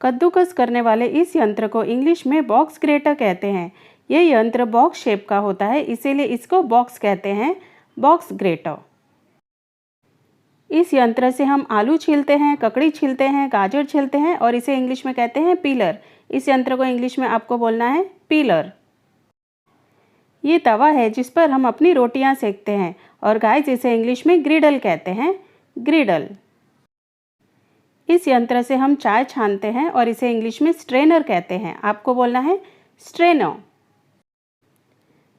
कद्दूकस करने वाले इस यंत्र को इंग्लिश में बॉक्स ग्रेटर कहते हैं। ये यंत्र बॉक्स शेप का होता है, इसीलिए इसको बॉक्स कहते हैं, बॉक्स ग्रेटर। इस यंत्र से हम आलू छीलते हैं, ककड़ी छीलते हैं, गाजर छीलते हैं और इसे इंग्लिश में कहते हैं पीलर। इस यंत्र को इंग्लिश में आपको बोलना है पीलर। ये तवा है जिस पर हम अपनी रोटियां सेकते हैं और गाइस इसे इंग्लिश में ग्रिडल कहते हैं, ग्रिडल। इस यंत्र से हम चाय छानते हैं और इसे इंग्लिश में स्ट्रेनर कहते हैं। आपको बोलना है स्ट्रेनर।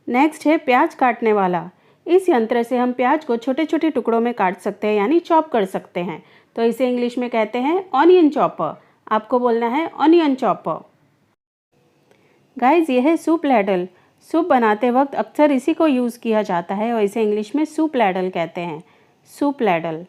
नेक्स्ट है प्याज काटने वाला। इस यंत्र से हम प्याज को छोटे छोटे टुकड़ों में काट सकते हैं, यानी चॉप कर सकते हैं, तो इसे इंग्लिश में कहते हैं ऑनियन चॉपर। आपको बोलना है ऑनियन चॉपर। गाइस ये है सूप लैडल। सूप बनाते वक्त अक्सर इसी को यूज़ किया जाता है और इसे इंग्लिश में सूप लैडल कहते हैं, सूप लैडल।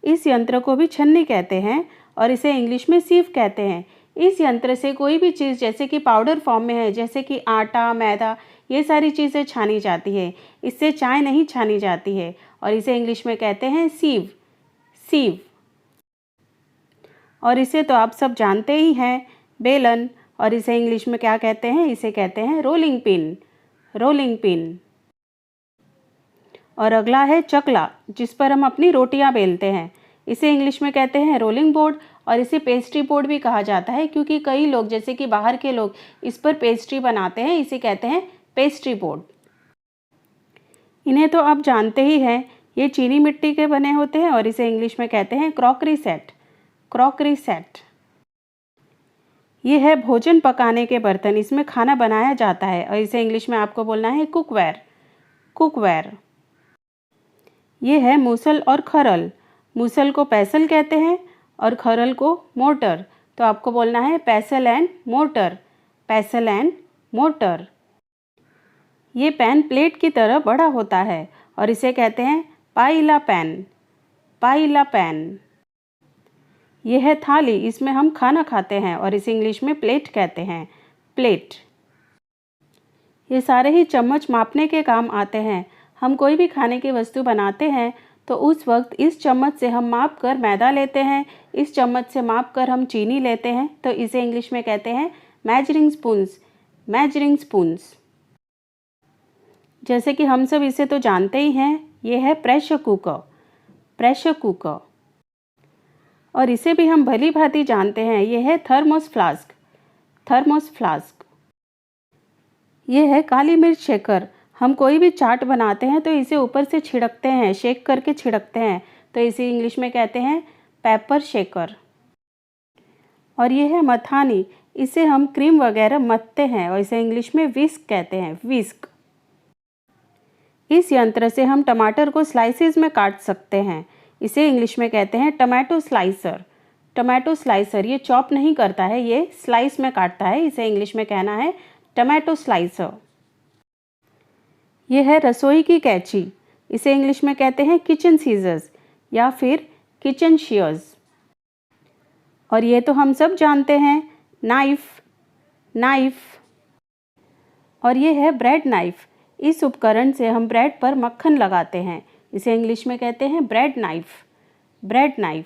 इस यंत्र को भी छन्नी कहते हैं और इसे इंग्लिश में सीव कहते हैं। इस यंत्र से कोई भी चीज़ जैसे कि पाउडर फॉर्म में है, जैसे कि आटा, मैदा, ये सारी चीज़ें छानी जाती है। इससे चाय नहीं छानी जाती है और इसे इंग्लिश में कहते हैं सीव, सीव। और इसे तो आप सब जानते ही हैं, बेलन। और इसे इंग्लिश में क्या कहते हैं? इसे कहते हैं रोलिंग पिन, रोलिंग पिन। और अगला है चकला, जिस पर हम अपनी रोटियां बेलते हैं। इसे इंग्लिश में कहते हैं रोलिंग बोर्ड और इसे पेस्ट्री बोर्ड भी कहा जाता है, क्योंकि कई लोग जैसे कि बाहर के लोग इस पर पेस्ट्री बनाते हैं। इसे कहते हैं पेस्ट्री बोर्ड। इन्हें तो आप जानते ही हैं, ये चीनी मिट्टी के बने होते हैं और इसे इंग्लिश में कहते हैं क्रॉकरी सेट, क्रॉकरी सेट। ये है भोजन पकाने के बर्तन, इसमें खाना बनाया जाता है और इसे इंग्लिश में आपको बोलना है कुकवेयर, कुकवेयर। ये है मूसल और खरल। मूसल को पैसल कहते हैं और खरल को मोटर, तो आपको बोलना है पैसल एंड मोटर, पैसल एंड मोटर। ये पैन प्लेट की तरह बड़ा होता है और इसे कहते हैं पाइला पैन, पाइला पैन। यह है थाली, इसमें हम खाना खाते हैं और इसे इंग्लिश में प्लेट कहते हैं, प्लेट। ये सारे ही चम्मच मापने के काम आते हैं। हम कोई भी खाने की वस्तु बनाते हैं तो उस वक्त इस चम्मच से हम माप कर मैदा लेते हैं, इस चम्मच से माप कर हम चीनी लेते हैं, तो इसे इंग्लिश में कहते हैं मेजरिंग स्पून्स, मेजरिंग स्पून्स। जैसे कि हम सब इसे तो जानते ही हैं, ये है प्रेशर कुकर, प्रेशर कुकर। और इसे भी हम भली भांति जानते हैं, ये है थर्मोस फ्लास्क, थर्मोस फ्लास्क। ये है काली मिर्च शेकर। हम कोई भी चाट बनाते हैं तो इसे ऊपर से छिड़कते हैं, शेक करके छिड़कते हैं, तो इसे इंग्लिश में कहते हैं पेपर शेकर। और ये है मथानी, इसे हम क्रीम वगैरह मथते हैं और इसे इंग्लिश में विस्क कहते हैं, विस्क। इस यंत्र से हम टमाटर को स्लाइसेस में काट सकते हैं, इसे इंग्लिश में कहते हैं टमाटो स्लाइसर, टमाटो स्लाइसर। ये चॉप नहीं करता है, ये स्लाइस में काटता है, इसे इंग्लिश में कहना है टमाटो स्लाइसर। ये है रसोई की कैंची, इसे इंग्लिश में कहते हैं किचन सीजर्स या फिर किचन शेयर्स। और ये तो हम सब जानते हैं, नाइफ, नाइफ। और ये है ब्रेड नाइफ। इस उपकरण से हम ब्रेड पर मक्खन लगाते हैं, इसे इंग्लिश में कहते हैं ब्रेड नाइफ, ब्रेड नाइफ।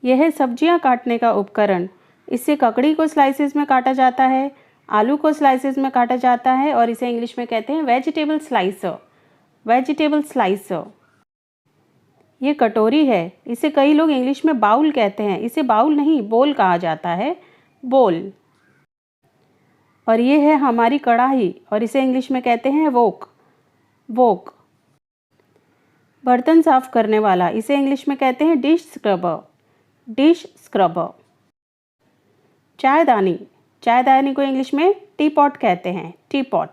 यह है सब्जियां काटने का उपकरण। इससे ककड़ी को स्लाइसेस में काटा जाता है, आलू को स्लाइसेस में काटा जाता है और इसे इंग्लिश में कहते हैं वेजिटेबल स्लाइसर, वेजिटेबल स्लाइसर। ये कटोरी है, इसे कई लोग इंग्लिश में बाउल कहते हैं, इसे बाउल नहीं बोल कहा जाता है, बोल। और ये है हमारी कढ़ाई और इसे इंग्लिश में कहते हैं वोक, वोक। बर्तन साफ करने वाला, इसे इंग्लिश में कहते हैं डिश स्क्रबर, डिश स्क्रबर। चायदानी, चायदानी को इंग्लिश में टी पॉट कहते हैं, टी पॉट।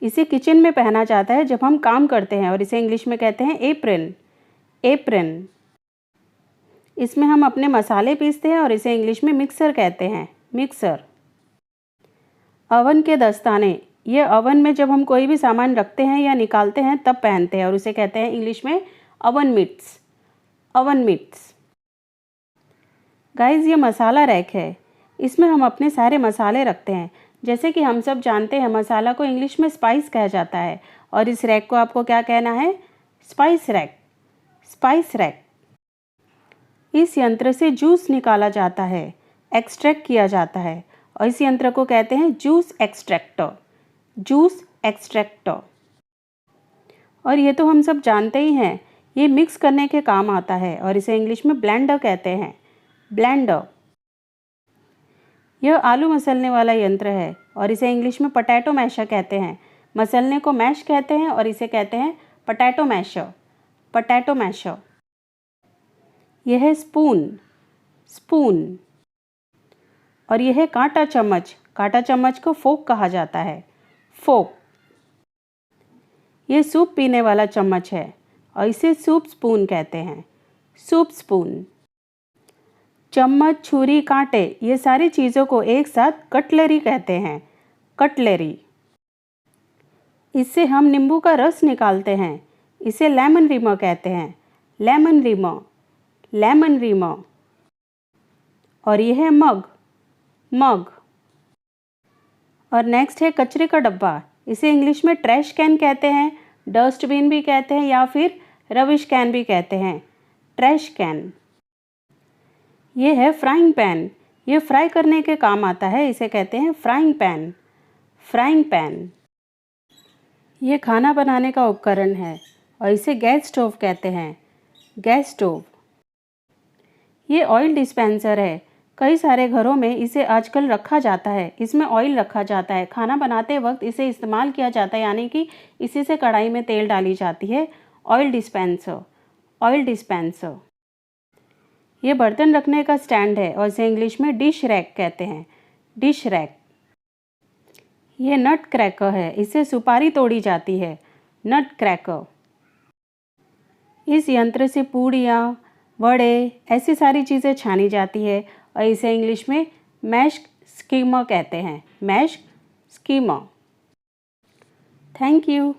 इसे किचन में पहना जाता है जब हम काम करते हैं और इसे इंग्लिश में कहते हैं एप्रन, एप्रन। इसमें हम अपने मसाले पीसते हैं और इसे इंग्लिश में मिक्सर कहते हैं, मिक्सर। अवन के दस्ताने, ये अवन में जब हम कोई भी सामान रखते हैं या निकालते हैं तब पहनते हैं और उसे कहते हैं इंग्लिश में oven mitts, oven mitts. Guys ये मसाला रैक है, इसमें हम अपने सारे मसाले रखते हैं। जैसे कि हम सब जानते हैं मसाला को इंग्लिश में स्पाइस कहा जाता है और इस रैक को आपको क्या कहना है? Spice rack, spice rack. इस यंत्र से जूस निकाला जाता है, एक्सट्रैक्ट किया जाता है, और इस यंत्र को कहते हैं जूस एक्सट्रैक्टर, जूस एक्सट्रैक्टर। और ये तो हम सब जानते ही हैं, ये मिक्स करने के काम आता है और इसे इंग्लिश में ब्लेंडर कहते हैं, ब्लेंडर। यह आलू मसलने वाला यंत्र है और इसे इंग्लिश में पोटैटो मैशर कहते हैं। मसलने को मैश कहते हैं और इसे कहते हैं पोटैटो मैशर, पोटैटो मैशर। यह है स्पून, स्पून। और यह है कांटा चम्मच, कांटा चम्मच को फोक कहा जाता है, फोक। यह सूप पीने वाला चम्मच है और इसे सूप स्पून कहते हैं, सूप स्पून। चम्मच, छुरी, कांटे, ये सारी चीज़ों को एक साथ कटलरी कहते हैं, कटलरी। इससे हम नींबू का रस निकालते हैं, इसे लेमन रिमर कहते हैं, लेमन रिमर, लेमन रिमर। और यह है मग, मग। और नेक्स्ट है कचरे का डब्बा, इसे इंग्लिश में ट्रैश कैन कहते हैं, डस्टबिन भी कहते हैं या फिर रबिश कैन भी कहते हैं, ट्रैश कैन। ये है फ्राइंग पैन, ये फ्राई करने के काम आता है, इसे कहते हैं फ्राइंग पैन, फ्राइंग पैन। ये खाना बनाने का उपकरण है और इसे गैस स्टोव कहते हैं, गैस स्टोव। ये ऑयल डिस्पेंसर है, कई सारे घरों में इसे आजकल रखा जाता है, इसमें ऑयल रखा जाता है, खाना बनाते वक्त इसे इस्तेमाल किया जाता है, यानी कि इसी से कढ़ाई में तेल डाली जाती है, ऑयल डिस्पेंसर, ऑयल डिस्पेंसर। ये बर्तन रखने का स्टैंड है और इसे इंग्लिश में डिश रैक कहते हैं, डिश रैक। ये नट क्रैकर है, इससे सुपारी तोड़ी जाती है, नट क्रैकर। इस यंत्र से पूड़ियाँ, वड़े, ऐसी सारी चीज़ें छानी जाती है और इसे इंग्लिश में मैश स्कीमर कहते हैं, मैश स्कीमर। Thank you.